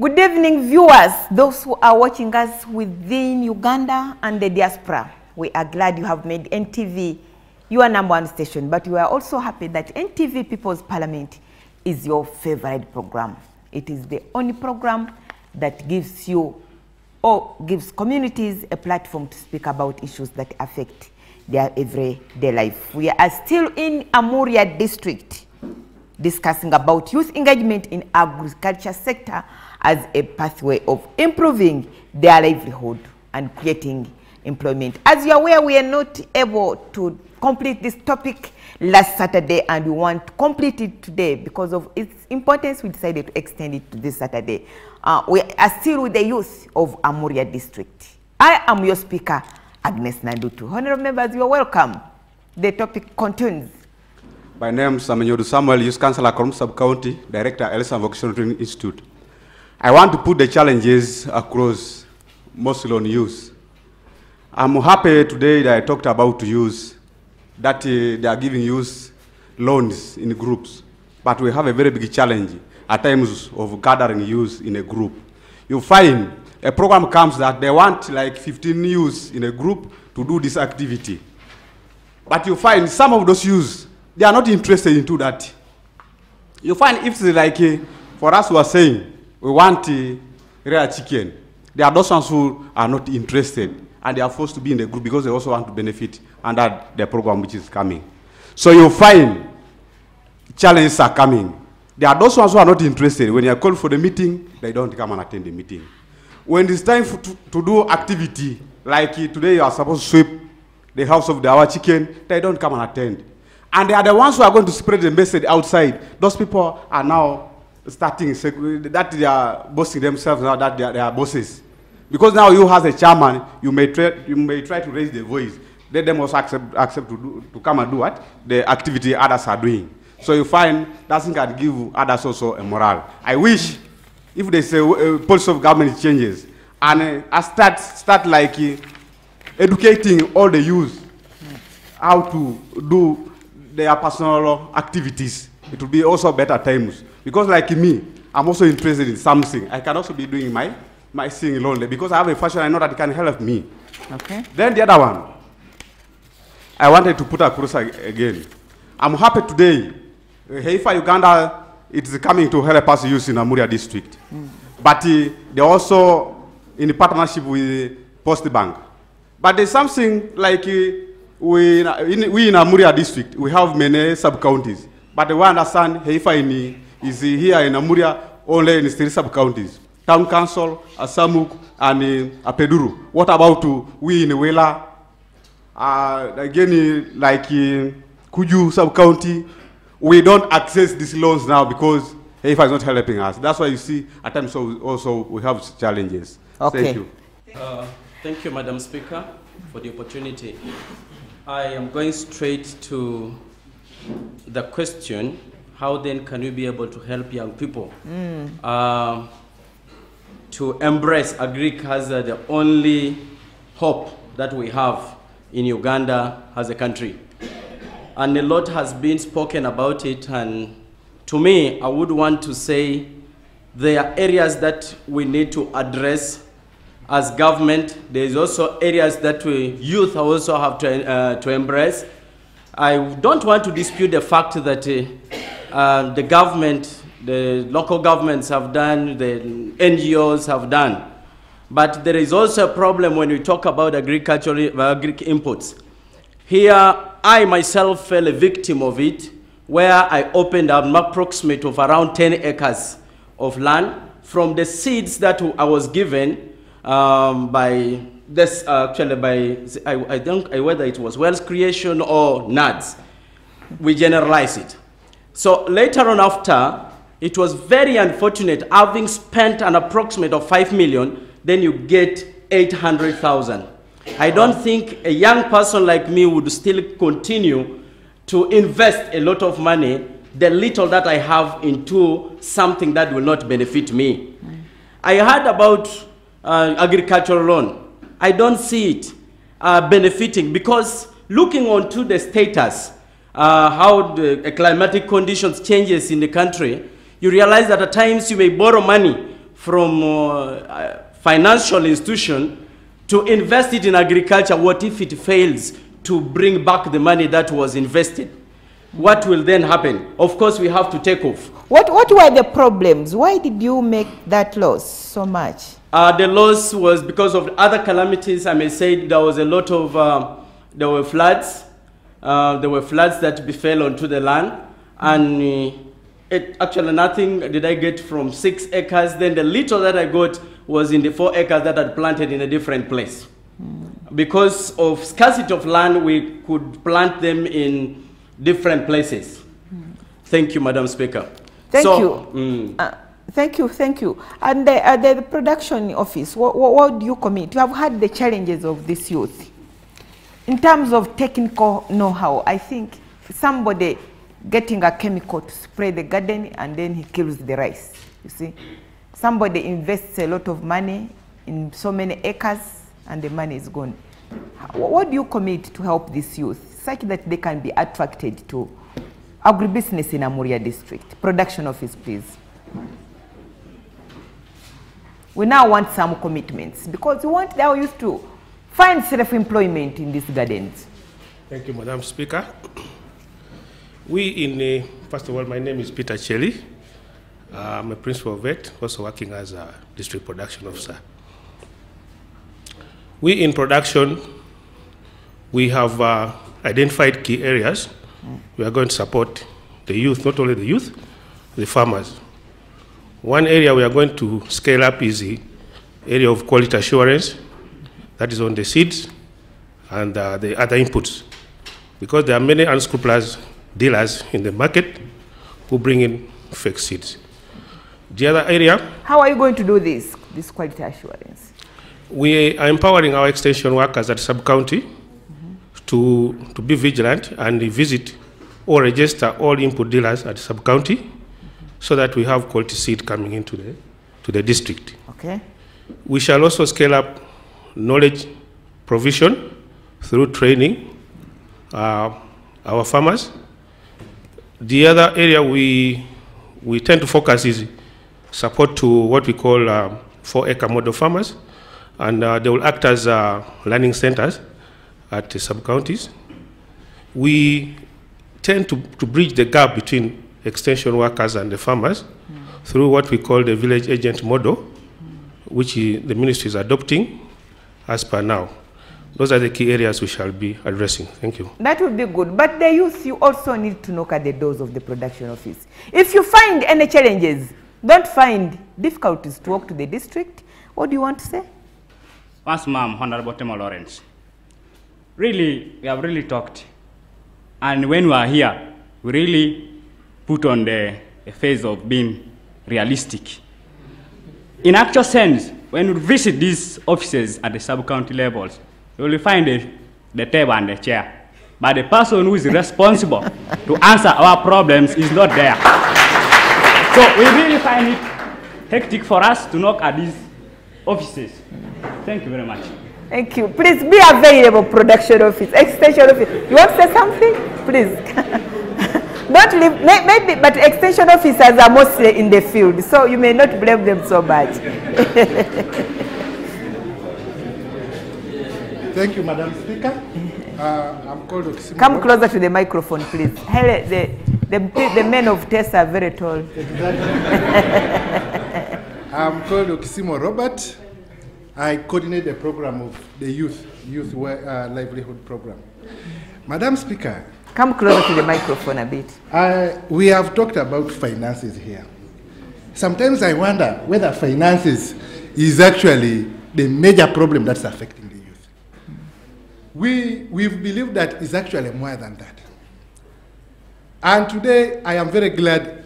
Good evening, viewers, those who are watching us within Uganda and the diaspora. We are glad you have made NTV your #1 station, but we are also happy that NTV People's Parliament is your favorite program. It is the only program that gives you or gives communities a platform to speak about issues that affect their everyday life. We are still in Amuria district discussing about youth engagement in agriculture sector as a pathway of improving their livelihood and creating employment. As you are aware, we are not able to complete this topic last Saturday, and we want to complete it today because of its importance. We decided to extend it to this Saturday. We are still with the youth of Amuria district. I am your speaker, Agnes Nandutu. Honorable members, you are welcome. The topic continues. My name is Samuel, Youth Councillor, Korum Sub-County, Director, Elsa Vocational Training Institute. I want to put the challenges across mostly on youth. I'm happy today that I talked about youth, that they are giving youth loans in groups. But we have a very big challenge at times of gathering youth in a group. You find a program comes that they want like 15 youth in a group to do this activity. But you find some of those youth, they are not interested into that. You find if it's like, for us who are saying, we want rare chicken, there are those ones who are not interested, and they are forced to be in the group because they also want to benefit under the program which is coming. So you find challenges are coming. There are those ones who are not interested. When you are called for the meeting, they don't come and attend the meeting. When it's time to do activity, like today you are supposed to sweep the house of our chicken, they don't come and attend. And they are the ones who are going to spread the message outside. Those people are now starting that they are boasting themselves now that they are bosses. Because now you as a chairman, you may try to raise the voice. Let them also accept to come and do what? The activity others are doing. So you find that thing can give others also a morale. I wish if they say policy of government changes and start like educating all the youth how to do their personal activities, it will be also better times. Because like me, I'm also interested in something. I can also be doing my singing lonely because I have a fashion I know that can help me. Okay. Then the other one, I wanted to put across again. I'm happy today. Heifa Uganda, it is coming to help us youth in Amuria district. But they're also in partnership with Post Bank. But there's something like we in Amuria district, we have many sub-counties. But the one understand Heifa is here in Amuria only in 3 sub-counties. Town Council, Asamuk, and Apeduru. What about we in Wela? Again, like Kuju sub-county, we don't access these loans now because Heifa is not helping us. That's why you see at times also we have challenges. Okay. Thank you. Thank you, Madam Speaker, for the opportunity. I am going straight to the question, how then can we be able to help young people to embrace agriculture, the only hope that we have in Uganda as a country. And a lot has been spoken about it, and to me, I would want to say there are areas that we need to address as government. There is also areas that we youth also have to embrace. I don't want to dispute the fact that the government, the local governments have done, the NGOs have done. But there is also a problem when we talk about agricultural imports. Here, I myself fell a victim of it, where I opened an approximate of around 10 acres of land from the seeds that I was given by this, actually by, I don't know whether it was Wealth Creation or NADS. We generalize it. So later on after, it was very unfortunate, having spent an approximate of 5 million, then you get 800,000. I don't think a young person like me would still continue to invest a lot of money, the little that I have, into something that will not benefit me. I heard about agricultural loan. I don't see it benefiting, because looking onto the status, how the climatic conditions changes in the country, you realize that at times you may borrow money from financial institution to invest it in agriculture, what if it fails to bring back the money that was invested? What will then happen? Of course, we have to take off. What were the problems? Why did you make that loss so much? The loss was because of other calamities. I may say there was a lot of, there were floods. There were floods that befell onto the land. And actually nothing did I get from 6 acres. Then the little that I got was in the 4 acres that I'd planted in a different place. Because of scarcity of land, we could plant them in different places. Thank you, Madam Speaker. Thank you. Thank you. And the production office, what do you commit? You have had the challenges of this youth. In terms of technical know-how, I think somebody getting a chemical to spray the garden and then he kills the rice, you see. Somebody invests a lot of money in so many acres and the money is gone. What do you commit to help this youth such that they can be attracted to agribusiness in Amuria district? Production office, please. We now want some commitments because we want our youth to find self-employment in these gardens. Thank you, Madam Speaker. First of all, my name is Peter Chelly. I'm a principal vet, also working as a district production officer. We in production, we have identified key areas. We are going to support the youth, not only the youth, the farmers. One area we are going to scale up is the area of quality assurance, that is on the seeds and the other inputs. Because there are many unscrupulous dealers in the market who bring in fake seeds. The other area... How are you going to do this quality assurance? We are empowering our extension workers at sub-county to be vigilant and visit or register all input dealers at sub-county so that we have quality seed coming into the district. Okay. We shall also scale up knowledge provision through training our farmers. The other area we tend to focus is support to what we call 4-acre model farmers, and they will act as learning centers at the sub-counties. We tend to bridge the gap between extension workers and the farmers through what we call the village agent model, which the ministry is adopting as per now. Those are the key areas we shall be addressing. Thank you. That would be good. But the youth, you also need to knock at the doors of the production office. If you find any challenges, don't find difficulties to walk to the district. What do you want to say? Once, Ma'am, Honorable Temo Lawrence. Really, we have really talked. And when we are here, we really put on the phase of being realistic. In actual sense, when you visit these offices at the sub-county levels, you will find the table and the chair. But the person who is responsible to answer our problems is not there. So we really find it hectic for us to knock at these offices. Thank you very much. Thank you. Please be available, production office, extension office. You want to say something? Please. Don't leave, maybe, but extension officers are mostly in the field, so you may not blame them so much. Thank you, Madam Speaker. I'm called Okisimo. Come closer to the microphone, please. The men of Tess are very tall. Exactly. I'm called Okisimo Robert. I coordinate the program of the youth livelihood program. Madam Speaker. Come closer to the microphone a bit. We have talked about finances here. Sometimes I wonder whether finances is actually the major problem that's affecting the youth. We believe that it's actually more than that. And today, I am very glad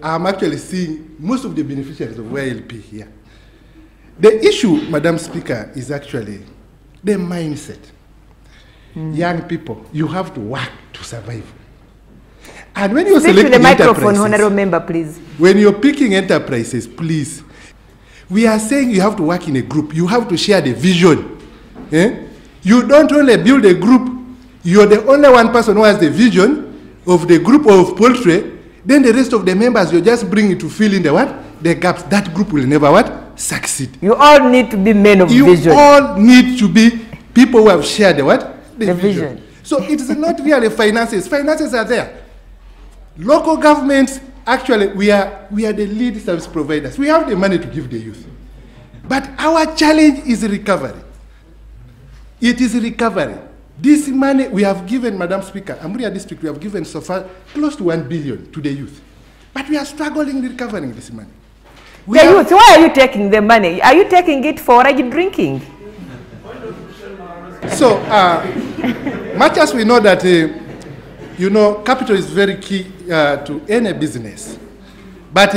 I'm actually seeing most of the beneficiaries of YLP here. The issue, Madam Speaker, is actually the mindset. Young people, you have to work to survive. And when you're selecting the microphone, enterprises, honorable member, please. When you're picking enterprises, please, we are saying you have to work in a group. You have to share the vision. You don't only build a group. You're the only one person who has the vision of the group of poultry. Then the rest of the members, you just bring it to fill in the what? the gaps, that group will never what? Succeed. You all need to be men of vision. You all need to be people who have shared the what? The vision. So it is not really finances. Finances are there. Local governments, actually, we are the lead service providers. We have the money to give the youth. But our challenge is recovery. It is recovery. This money we have given, Madam Speaker, Amuria District, we have given so far close to 1 billion to the youth. But we are struggling recovering this money. The youth, why are you taking the money? Are you taking it for already drinking? So, much as we know that, capital is very key to any business, but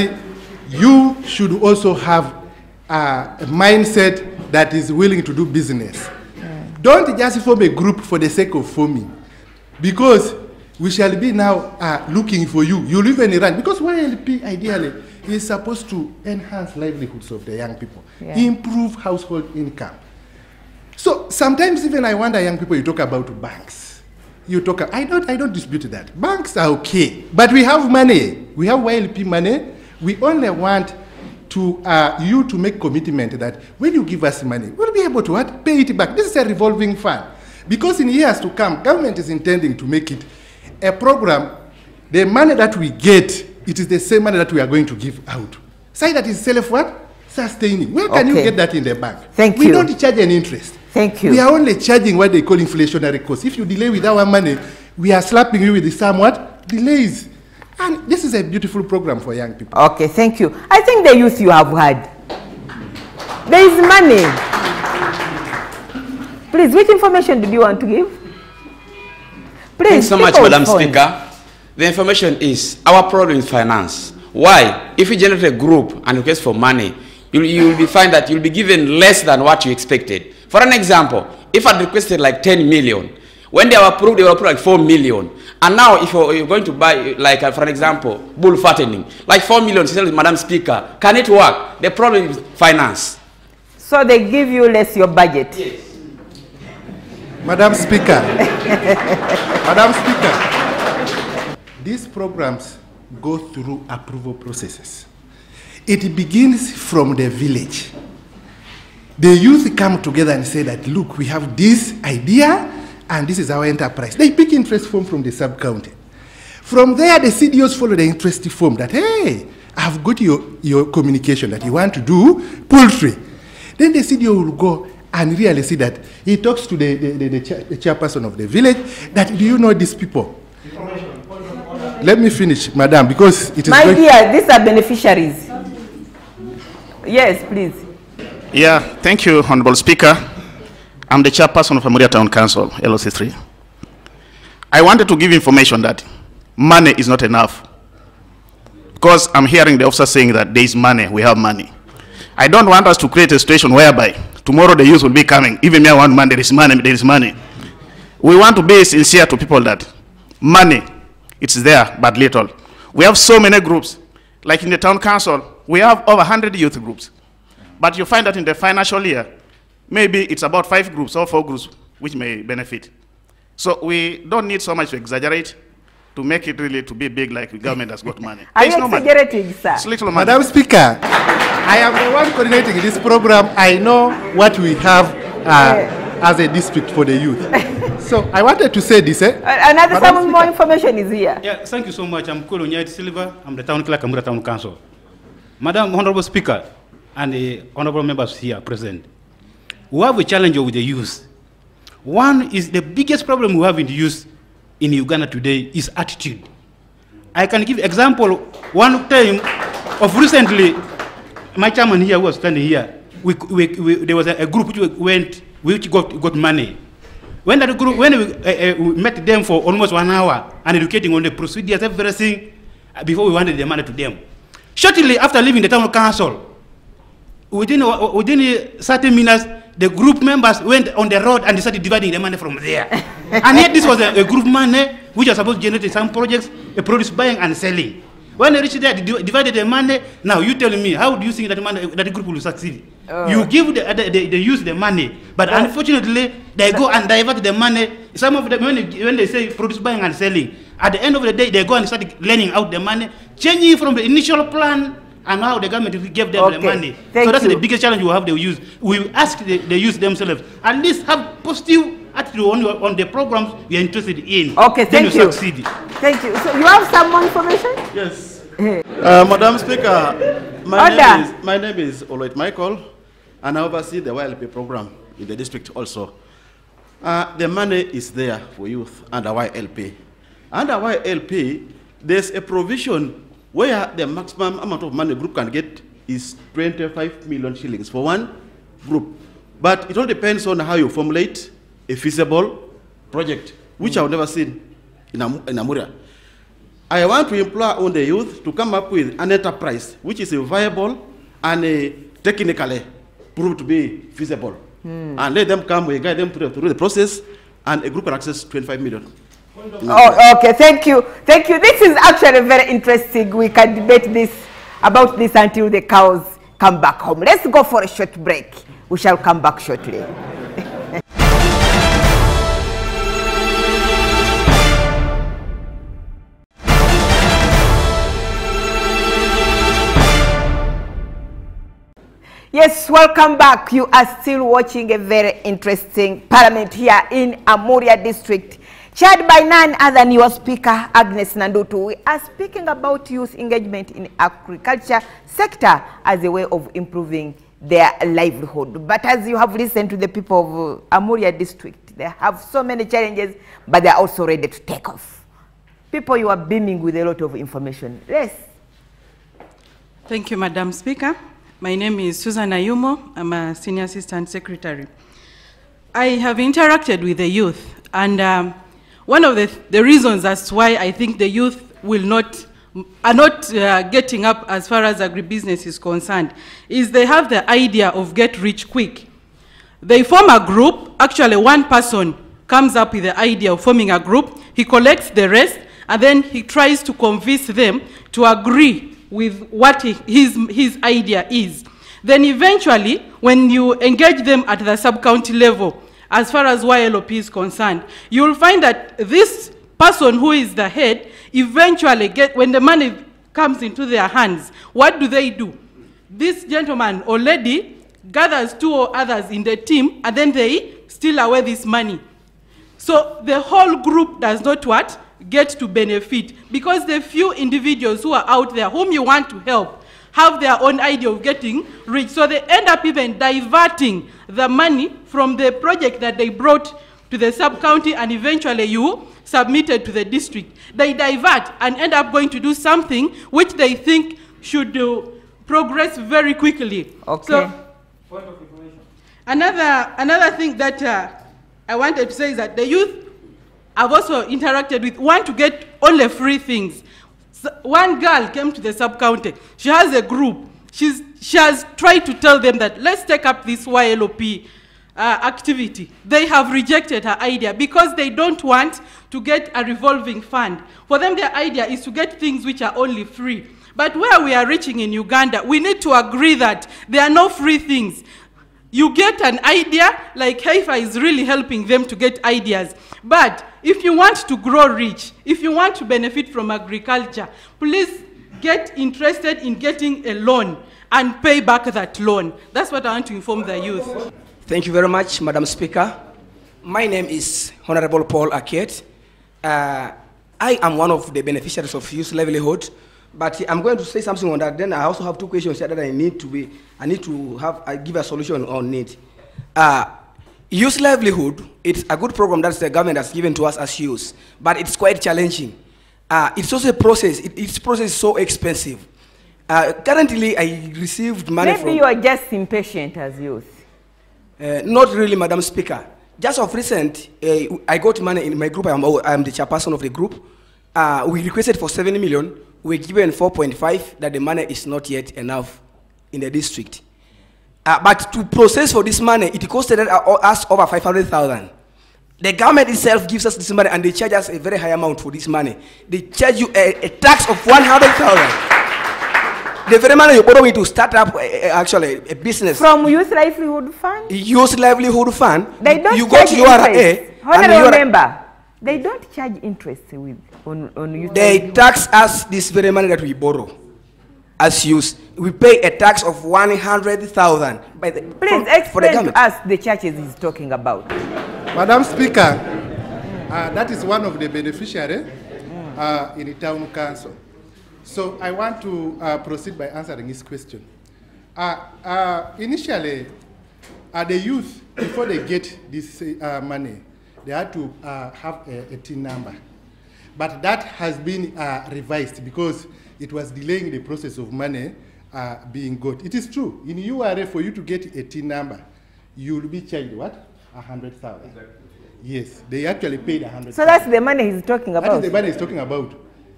you should also have a mindset that is willing to do business. Don't just form a group for the sake of forming, because we shall be now looking for you. You'll even run, because YLP ideally is supposed to enhance livelihoods of the young people, improve household income. So sometimes even I wonder, young people, you talk about banks. I don't dispute that. Banks are okay, but we have money. We have YLP money. We only want to you to make commitment that when you give us money, we'll be able to what? Pay it back. This is a revolving fund. Because in years to come, government is intending to make it a program. The money that we get, it is the same money that we are going to give out. Say that is self what? Sustaining. Where can you get that in the bank? Thank we you. Don't charge any interest. Thank you. We are only charging what they call inflationary costs. If you delay with our money, we are slapping you with the somewhat delays. And this is a beautiful program for young people. Okay, thank you. I think the youth you have had. There is money. Please, which information did you want to give? Please. Thanks so much, Madam Speaker. The information is our problem is finance. Why? If you generate a group and request for money, you'll find that you'll be given less than what you expected. For an example, if I requested like 10 million, when they were approved like 4 million. And now if you're going to buy, like for an example, bull fattening, like 4 million, Madam Speaker, can it work? The problem is finance. So they give you less your budget? Yes. Madam Speaker, Madam Speaker, these programs go through approval processes. It begins from the village. The youth come together and say that, look, we have this idea and this is our enterprise. They pick interest form from the sub-county. From there, the CDOs follow the interest form that, hey, I've got your communication that you want to do poultry. Then the CDO will go and really see that he talks to the chairperson of the village that, do you know these people? Let me finish, madam, because it is... My dear, these are beneficiaries. Yes, please. Yeah, thank you, Honorable Speaker. I'm the chairperson of Amuria Town Council, LOC3. I wanted to give information that money is not enough. Because I'm hearing the officer saying that there is money, we have money. I don't want us to create a situation whereby tomorrow the youth will be coming, even me I want money, there is money, there is money. We want to be sincere to people that money, it's there, but little. We have so many groups. Like in the town council, we have over 100 youth groups. But you find that in the financial year, maybe it's about 5 groups or 4 groups which may benefit. So we don't need so much to exaggerate to make it really to be big like the government has got money. Are you exaggerating, sir? It's little money. Madam Speaker, I am the one coordinating this program. I know what we have as a district for the youth. So I wanted to say this. Another some more information is here. Yeah, thank you so much. I'm Kolonyait Silva. I'm the town clerk, Amuria Town Council. Madam Honorable Speaker and the honorable members here present, we have a challenge with the youth. One is the biggest problem we have in the youth in Uganda today is attitude. I can give example. One time of recently, my chairman here was standing here. There was a group which got money. When that group, we met them for almost 1 hour and educating on the procedures, everything, before we wanted the money to them. Shortly after leaving the town council, within 30 minutes, the group members went on the road and started dividing the money from there. And yet this was a group money which was supposed to generate some projects, a produce buying and selling. When they reached there, they divided the money. Now you tell me, how do you think that that group will succeed? You give the youth the money, but unfortunately, they go and divert the money. Some of them, when they say produce buying and selling, at the end of the day, they go and start lending out the money, changing from the initial plan and now the government gave them the money. So that's the biggest challenge we have the youth. We ask the youth themselves, at least have positive attitude on the programs we are interested in. Okay, thank you. Succeed. Thank you. So you have some more information? Yes. Madam Speaker, my name is Oloit Michael, and I oversee the YLP program in the district also. The money is there for youth under YLP. Under YLP, there's a provision where the maximum amount of money a group can get is 25 million shillings for one group. But it all depends on how you formulate a feasible project, which I've never seen in Amuria. I want to implore on the youth to come up with an enterprise which is viable and technically proved to be feasible. And let them come, we guide them through the process, and a group can access 25 million. Oh, okay, thank you. Thank you. This is actually very interesting. We can debate this about this until the cows come back home. Let's go for a short break. We shall come back shortly. Yes, welcome back. You are still watching a very interesting parliament here in Amuria district, chaired by none other than your speaker, Agnes Nandutu. We are speaking about youth engagement in agriculture sector as a way of improving their livelihood. But as you have listened to the people of Amuria district, they have so many challenges, but they are also ready to take off. People, you are beaming with a lot of information. Yes. Thank you, Madam Speaker. My name is Susan Ayumo. I'm a Senior Assistant Secretary. I have interacted with the youth, and one of the reasons as to why I think the youth are not getting up as far as agribusiness is concerned is they have the idea of get rich quick. They form a group. Actually, one person comes up with the idea of forming a group. He collects the rest, and then he tries to convince them to agree with what his idea is. Then eventually, when you engage them at the sub-county level, as far as YLOP is concerned, you will find that this person who is the head, eventually when the money comes into their hands, what do? This gentleman or lady gathers 2 or others in the team, and then they steal away this money. So the whole group does not get to benefit, because the few individuals who are out there whom you want to help have their own idea of getting rich. So they end up even diverting the money from the project that they brought to the sub-county and eventually you submitted to the district. They divert and end up going to do something which they think should progress very quickly. Okay. So, point of information. Another thing that I wanted to say is that the youth I've also interacted with want to get only free things. So one girl came to the sub-county. She has a group. She has tried to tell them that let's take up this YLOP activity. They have rejected her idea because they don't want to get a revolving fund. For them, their idea is to get things which are only free. But where we are reaching in Uganda, we need to agree that there are no free things. You get an idea, like Haifa is really helping them to get ideas. But if you want to grow rich, if you want to benefit from agriculture, please get interested in getting a loan and pay back that loan. That's what I want to inform the youth. Thank you very much, Madam Speaker. My name is Honorable Paul Aket. I am one of the beneficiaries of youth livelihood. But I'm going to say something on that. Then I also have 2 questions that I need to give a solution on it. Youth livelihood, it's a good program that the government has given to us as youth, but it's quite challenging. It's also a process. Its process is so expensive. Currently, I received money from... Maybe you are just impatient as youth. Not really, Madam Speaker. Just of recent, I got money in my group. I'm the chairperson of the group. We requested for 7 million. We're given 4.5, that the money is not yet enough in the district. But to process for this money, it costed us over 500,000. The government itself gives us this money and they charge us a very high amount for this money. They charge you a tax of 100,000. The very money you're borrowing to start up actually a business. From Youth Livelihood Fund? Youth Livelihood Fund. They don't you charge got interest. Honorable member, they don't charge interest on Youth They tax us this very money that we borrow as youth. we pay a tax of 100,000 by the Please for the explain government. to us the churches he's talking about. Madam Speaker, that is one of the beneficiaries in the town council. So I want to proceed by answering his question. Initially, the youth, before they get this money, they had to have a TIN number. But that has been revised because it was delaying the process of money being got. It is true, in URA, for you to get a TIN number, you will be charged what? 100,000. Exactly. Yes, they actually paid 100,000. So that's the money he's talking about. That is the money he's talking about.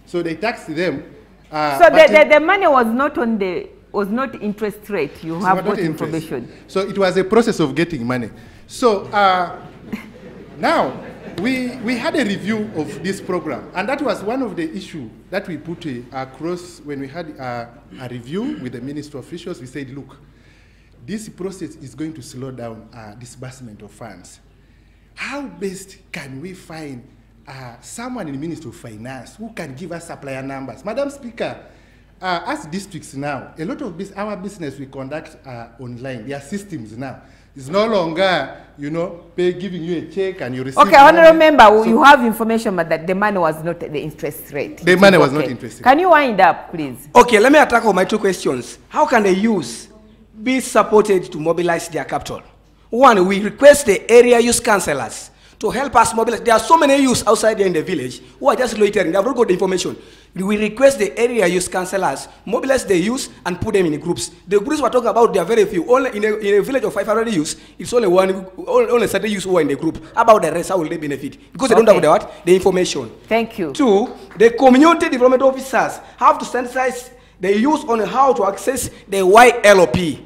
So they taxed them. So the money was not on the interest rate. You have got information. So it was a process of getting money. So now we had a review of this program, and that was one of the issues that we put across when we had a review with the ministry officials. We said, look, this process is going to slow down disbursement of funds. How best can we find someone in the Ministry of Finance who can give us supplier numbers? Madam Speaker, as districts now, a lot of our business we conduct online. Their systems now. It's no longer, you know, giving you a check and you receive. Okay, honorable member, so you have information but that the money was not the interest rate. The money was not interest rate. Can you wind up, please? Okay, let me tackle my two questions. How can the youth be supported to mobilize their capital? One, we request the area youth councillors to help us mobilize. There are so many youths outside there in the village who are just loitering. They have not got the information. We request the area youth councillors mobilize the youth and put them in groups. The groups we're talking about, they are very few. Only in a village of 500 youths, it's only certain youths who are in the group. About the rest, how will they benefit? Because they don't have the information. Thank you. Two, the community development officers have to sensitize the youth on how to access the YLOP.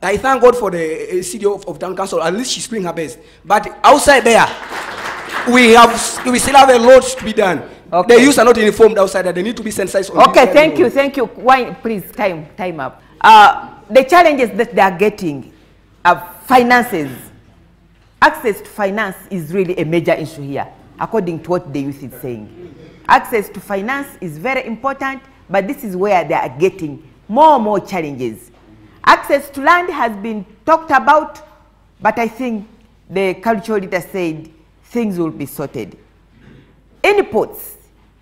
I thank God for the city of town council. At least she's doing her best. But outside there, we still have a lot to be done. Okay. The youth are not informed outside that they need to be sensitized. Okay, thank you. Why, please, time up. The challenges that they are getting are finances. Access to finance is really a major issue here, according to what the youth is saying. Access to finance is very important, but this is where they are getting more and more challenges. Access to land has been talked about, but I think the cultural leader said things will be sorted. Inputs,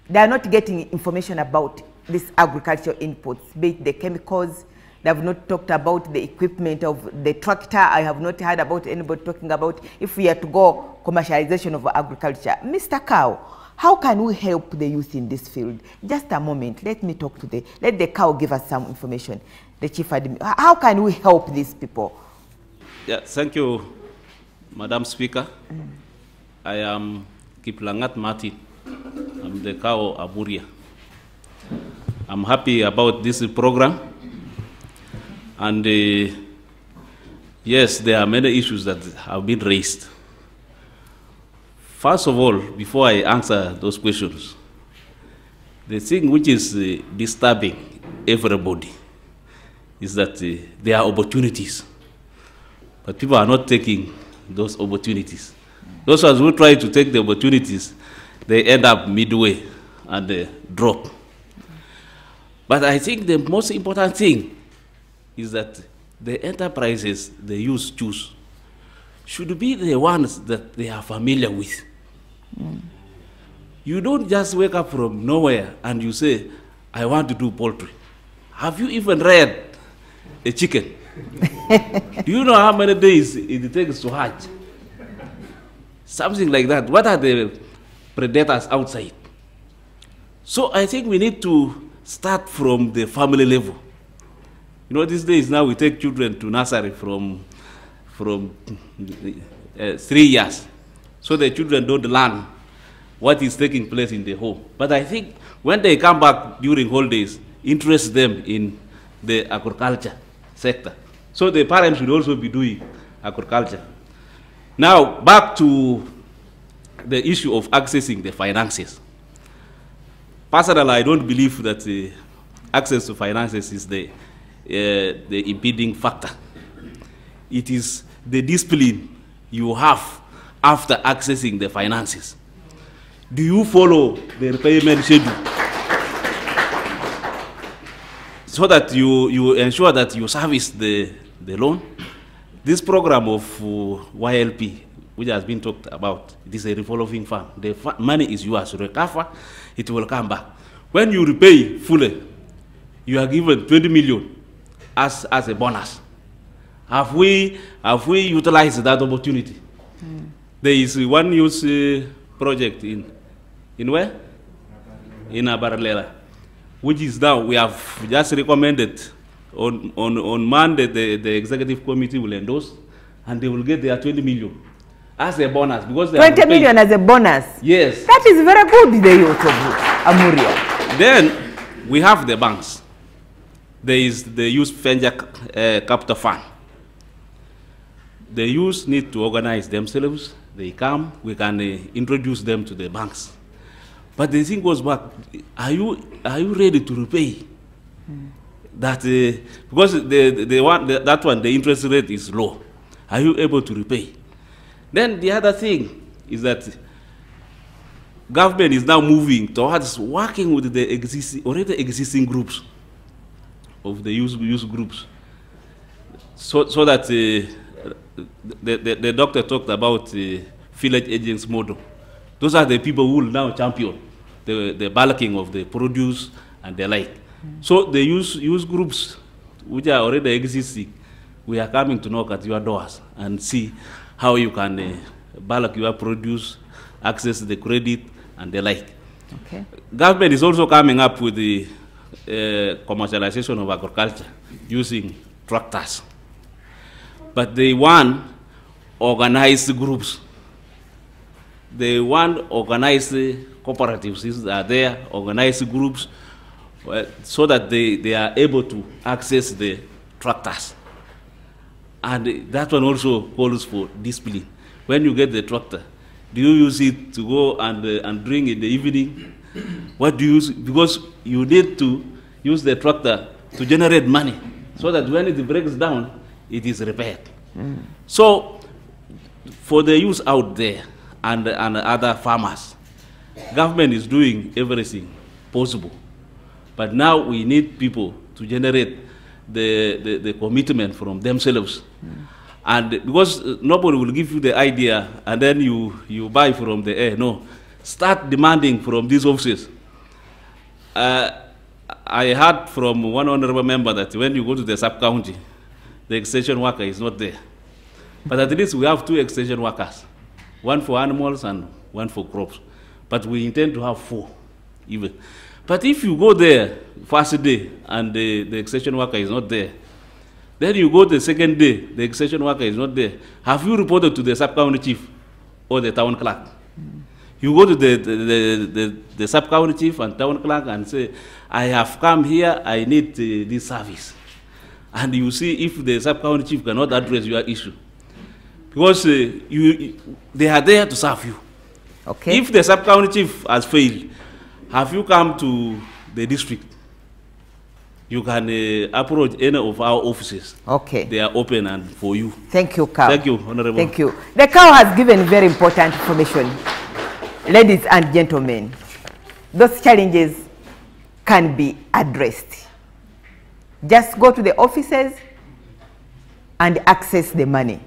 they are not getting information about these agricultural inputs, be it the chemicals. They have not talked about the equipment of the tractor. I have not heard about anybody talking about if we are to go commercialization of agriculture. Mr. Cow, how can we help the youth in this field? Just a moment, let me talk to let the cow give us some information. The chief admin, how can we help these people? Yeah, thank you, Madam Speaker. I am Kiplangat Martin. I'm the cow Amuria. I'm happy about this program. And yes, there are many issues that have been raised. First of all, before I answer those questions, the thing which is disturbing everybody is that there are opportunities, but people are not taking those opportunities. Those ones who try to take the opportunities, they end up midway and drop. But I think the most important thing is that the enterprises the youth choose should be the ones that they are familiar with. You don't just wake up from nowhere and you say, I want to do poultry. Have you even read a chicken? Do you know how many days it takes to hatch? Something like that. What are the predators outside? So I think we need to start from the family level. You know, these days now we take children to nursery from 3 years. So the children don't learn what is taking place in the home. But I think when they come back during holidays, interest them in the agriculture sector. So the parents should also be doing agriculture. Now, back to the issue of accessing the finances. Personally, I don't believe that access to finances is the impeding factor. It is the discipline you have after accessing the finances. Do you follow the repayment schedule? so that you ensure that you service the loan. This program of YLP, which has been talked about, it is a revolving fund. The money is yours. You recover, it will come back. When you repay fully, you are given 20 million as a bonus. Have we utilized that opportunity? There is one youth project in where? In Abarlela, which is now we have just recommended on Monday the executive committee will endorse, and they will get their 20 million as a bonus because they 20 million as a bonus. Yes. That is very good, the youth of Amuria. Then we have the banks. There is the Youth Venture Capital Fund. The youth need to organize themselves. They come, we can introduce them to the banks. But the thing goes back, are you ready to repay? That because that one, the interest rate is low. Are you able to repay? Then the other thing is that government is now moving towards working with the already existing groups of the youth groups, so that the doctor talked about the village agents model. Those are the people who will now champion the bulking of the produce and the like. So the youth groups which are already existing, we are coming to knock at your doors and see how you can bulk your produce, access the credit and the like. Okay. Government is also coming up with the commercialization of agriculture using tractors. But they want organized groups. They want organized cooperatives that are there, organized groups, so that they are able to access the tractors. And that one also calls for discipline. When you get the tractor, do you use it to go and drink in the evening? What do you use? Because you need to use the tractor to generate money, so that when it breaks down, it is repaired. So, for the youth out there and other farmers, government is doing everything possible. But now we need people to generate the commitment from themselves. And because nobody will give you the idea and then you buy from the air. No, start demanding from these offices. I heard from one honorable member that when you go to the sub-county, the extension worker is not there. But at least we have 2 extension workers, one for animals and one for crops. But we intend to have 4 even. But if you go there first day and the extension worker is not there, then you go the second day, the extension worker is not there. Have you reported to the sub-county chief or the town clerk? You go to the sub-county chief and town clerk and say, I have come here, I need this service. And you see if the sub-county chief cannot address your issue. Because they are there to serve you. Okay. If the sub-county chief has failed, have you come to the district? You can approach any of our offices. Okay. They are open and for you. Thank you, Cow. Thank you, Honorable. Thank you. The Cow has given very important information. Ladies and gentlemen, those challenges can be addressed. Just go to the offices and access the money.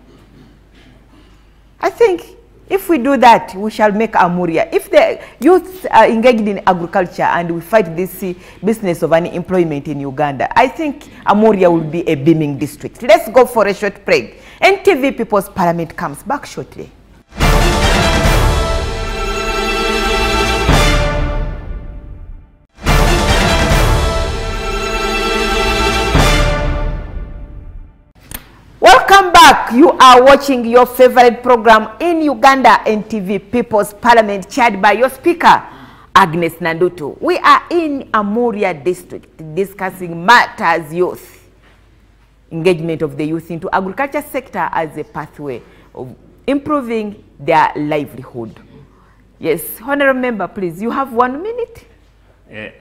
I think if we do that, we shall make Amuria. If the youth are engaged in agriculture and we fight this business of unemployment in Uganda, I think Amuria will be a beaming district. Let's go for a short break. NTV People's Parliament comes back shortly. Welcome back. You are watching your favorite program in Uganda, NTV People's Parliament, chaired by your speaker, Agnes Nandutu. We are in Amuria district discussing matters youth, engagement of the youth into agriculture sector as a pathway of improving their livelihood. Yes, Honorable Member, please, you have 1 minute.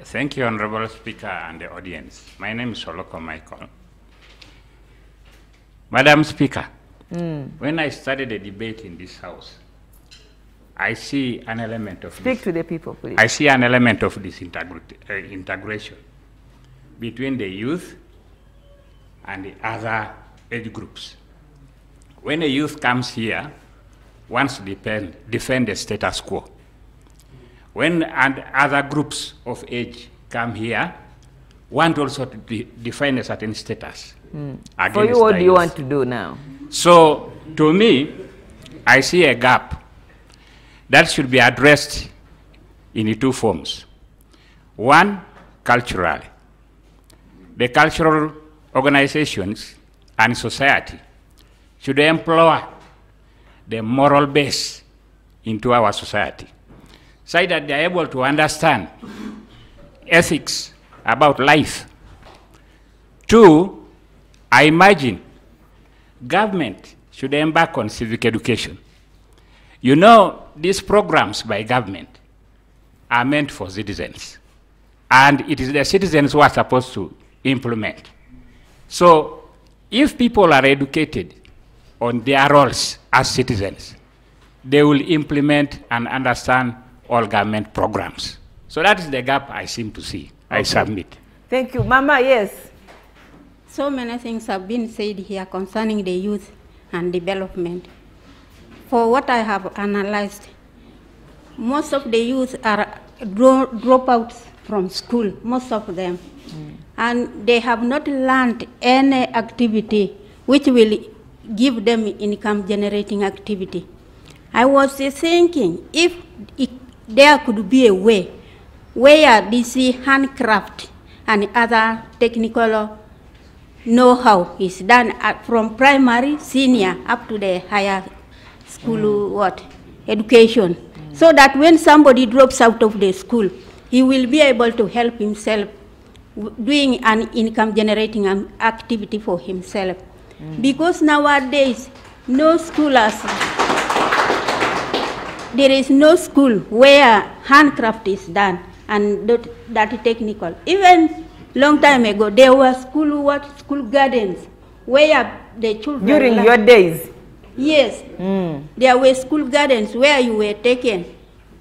Thank you, Honorable Speaker and the audience. My name is Soloko Michael. Madam Speaker, when I started the debate in this House, I see an element of Speak to the people, please. I see an element of this integration. between the youth and the other age groups. When a youth comes here, wants to defend the status quo. When other groups of age come here, want also to define a certain status. For you, what do you want to do now? So, to me, I see a gap that should be addressed in two forms. One, culturally. The cultural organizations and society should employ the moral base into our society, so that they are able to understand ethics about life. Two, I imagine government should embark on civic education. You know, these programs by government are meant for citizens, and it is the citizens who are supposed to implement. So, if people are educated on their roles as citizens, they will implement and understand all government programs. So that is the gap I seem to see. I submit. Thank you. Mama, yes. So many things have been said here concerning the youth and development. For what I have analyzed, most of the youth are dropouts from school, most of them. And they have not learned any activity which will give them income generating activity. I was thinking if there could be a way where this handcraft and other technical know-how is done from primary, senior, up to the higher school education, so that when somebody drops out of the school, he will be able to help himself doing an income generating activity for himself. Because nowadays, there is no school where handcraft is done and that technical. Even long time ago, there were school gardens where the children... During your days? Yes. There were school gardens where you were taken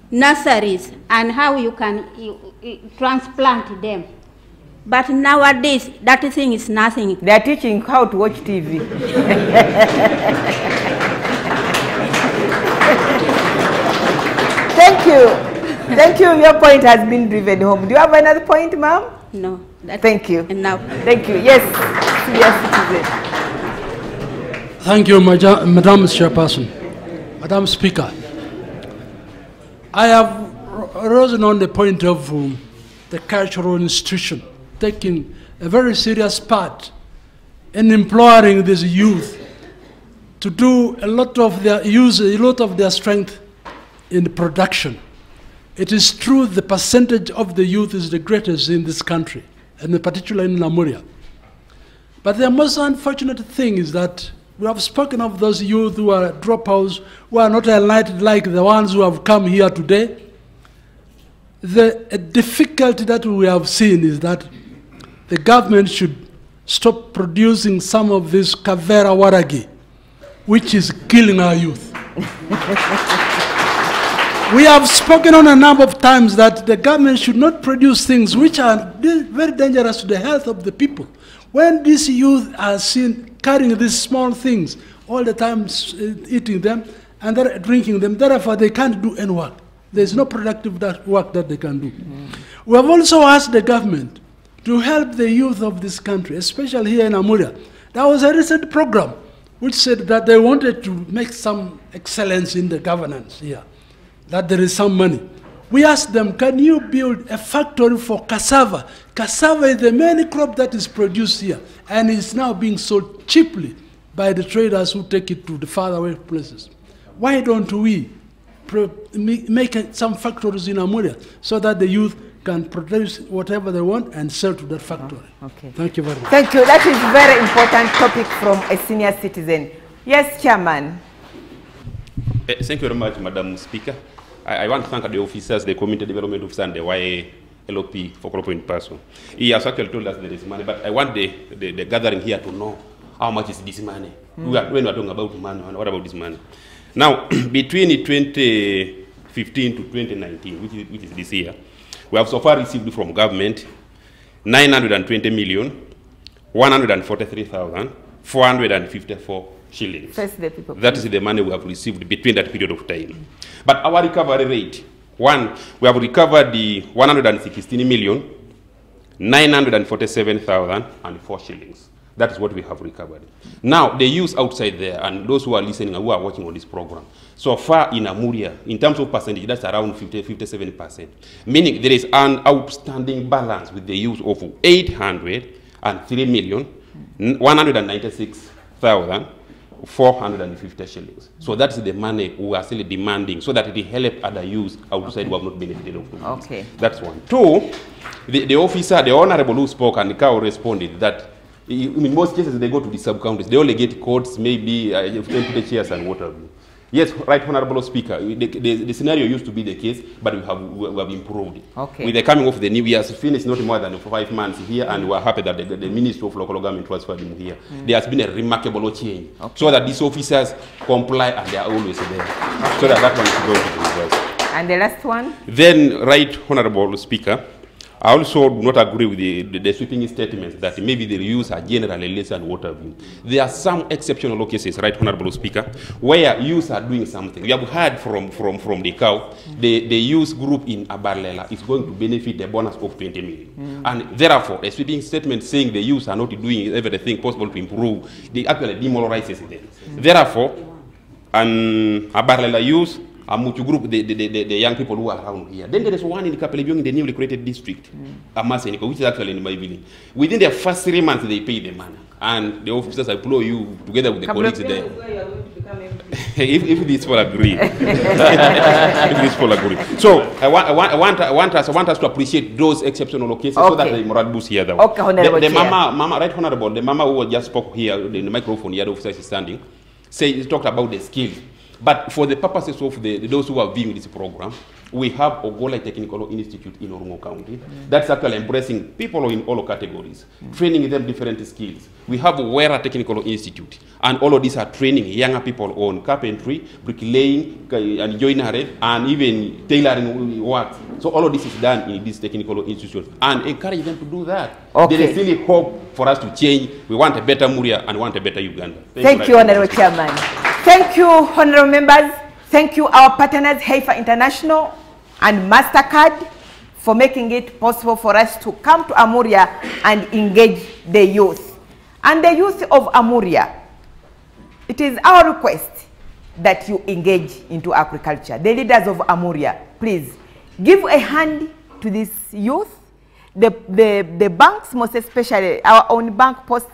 nurseries and how you can transplant them. But nowadays, that thing is nothing. They are teaching how to watch TV. Thank you. Thank you. Your point has been driven home. Do you have another point, ma'am? No. Thank you. Enough. Thank you. Yes, citizen. Thank you, Madam Chairperson. Madam Speaker, I have risen on the point of the cultural institution taking a very serious part in employing these youth to do a lot of their strength in production. It is true the percentage of the youth is the greatest in this country, and in particular in Amuria. But the most unfortunate thing is that we have spoken of those youth who are dropouts, who are not enlightened like the ones who have come here today. The difficulty that we have seen is that the government should stop producing some of this kavera waragi, which is killing our youth. We have spoken on a number of times that the government should not produce things which are very dangerous to the health of the people. When these youth are seen carrying these small things all the time, eating them, and they're drinking them, therefore they can't do any work. There's no productive work that they can do. We have also asked the government to help the youth of this country, especially here in Amuria. There was a recent program which said that they wanted to make some excellence in the governance here, that there is some money. We asked them, can you build a factory for cassava? Cassava is the main crop that is produced here, and it's now being sold cheaply by the traders who take it to the faraway places. Why don't we make some factories in Amuria so that the youth can produce whatever they want and sell to that factory? Okay. Thank you very much. Thank you. That is a very important topic from a senior citizen. Yes, Chairman. Thank you very much, Madam Speaker. I want to thank the officers, the Community Development Officer, and the YLOP focal point person. He has actually told us there is money, but I want the gathering here to know how much is this money. When we are talking about money, what about this money? Now, between 2015 to 2019, which is this year, we have so far received from government 920,143,454 shillings. First the people. That is the money we have received between that period of time. But our recovery rate, one, we have recovered the 116,947,004 shillings. That is what we have recovered. Now, the youth outside there and those who are listening and who are watching on this program, so far in Amuria, in terms of percentage, that's around 57%. Meaning there is an outstanding balance with the youth of 803,196,450 shillings. So that's the money we are still demanding so that it will help other youth outside who have not benefited of it. Okay. That's one. Two, the officer, the honorable who spoke and the cow responded that in most cases, they go to the sub-counties. They only get courts, maybe empty chairs and whatever. Yes, right, Honorable Speaker. The scenario used to be the case, but we have improved. Okay. With the coming of the new years, finished not more than 5 months here, and we are happy that the Ministry of Local Government transferred him here. There has been a remarkable change, so that these officers comply and they are always there, so that one is going to be reversed. And the last one? Then, right, Honorable Speaker, I also do not agree with the sweeping statements that maybe the youths are generally less than what have you. There are some exceptional cases, right, Honorable Speaker, where youths are doing something. We have heard from the cow, the youth group in Abarlela is going to benefit the bonus of 20 million. And therefore, a sweeping statement saying the youths are not doing everything possible to improve, they actually demoralizes them. Therefore, Abarlela youth, Amuchu group, the young people who are around here. Then there is one in Kapelebyong in the newly created district, Amaseniko, which is actually in my village. Within the first 3 months, they pay the money. And the officers employ you together with the colleagues there. if these people agree. If these people agree. So I want us to appreciate those exceptional cases so that the moral boost here. Okay, Honorable the mama, right, Honorable, the mama who just spoke here, the microphone here, the officer is standing, talked about the skills. But for the purposes of those who are viewing this program, we have Ogola Technical Institute in Orungo County. That's actually embracing people in all categories, training them different skills. We have Wera Technical Institute, and all of these are training younger people on carpentry, bricklaying, and joinery, and even tailoring work. So all of this is done in these technical institutions, and encourage them to do that. Okay. There is really hope for us to change. We want a better Amuria and want a better Uganda. Thank you, Honorable Chairman. Thank you, honorable members. Thank you, our partners, Haifa International and MasterCard, for making it possible for us to come to Amuria and engage the youth. And the youth of Amuria, it is our request that you engage into agriculture. The leaders of Amuria, please give a hand to this youth. The banks, most especially our own bank, Post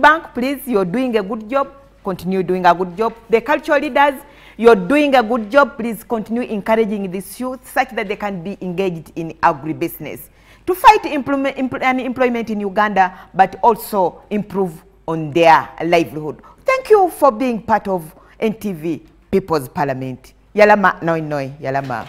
Bank, please, you're doing a good job. Continue doing a good job. The cultural leaders, you're doing a good job. Please continue encouraging this youth such that they can be engaged in agribusiness to fight unemployment in Uganda, but also improve on their livelihood. Thank you for being part of NTV People's Parliament. Yalama noi noi, yalama.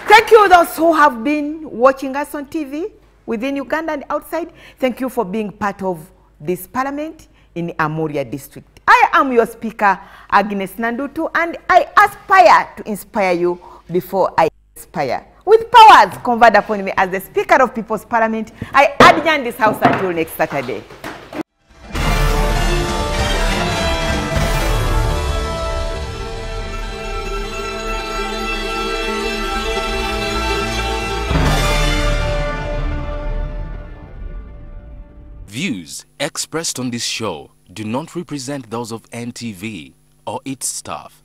Thank you those who have been watching us on TV within Uganda and outside. Thank you for being part of this parliament in Amuria district. I am your speaker, Agnes Nandutu, and I aspire to inspire you before I inspire. With powers conferred upon me as the Speaker of People's Parliament, I adjourn this house until next Saturday. Views expressed on this show do not represent those of NTV or its staff.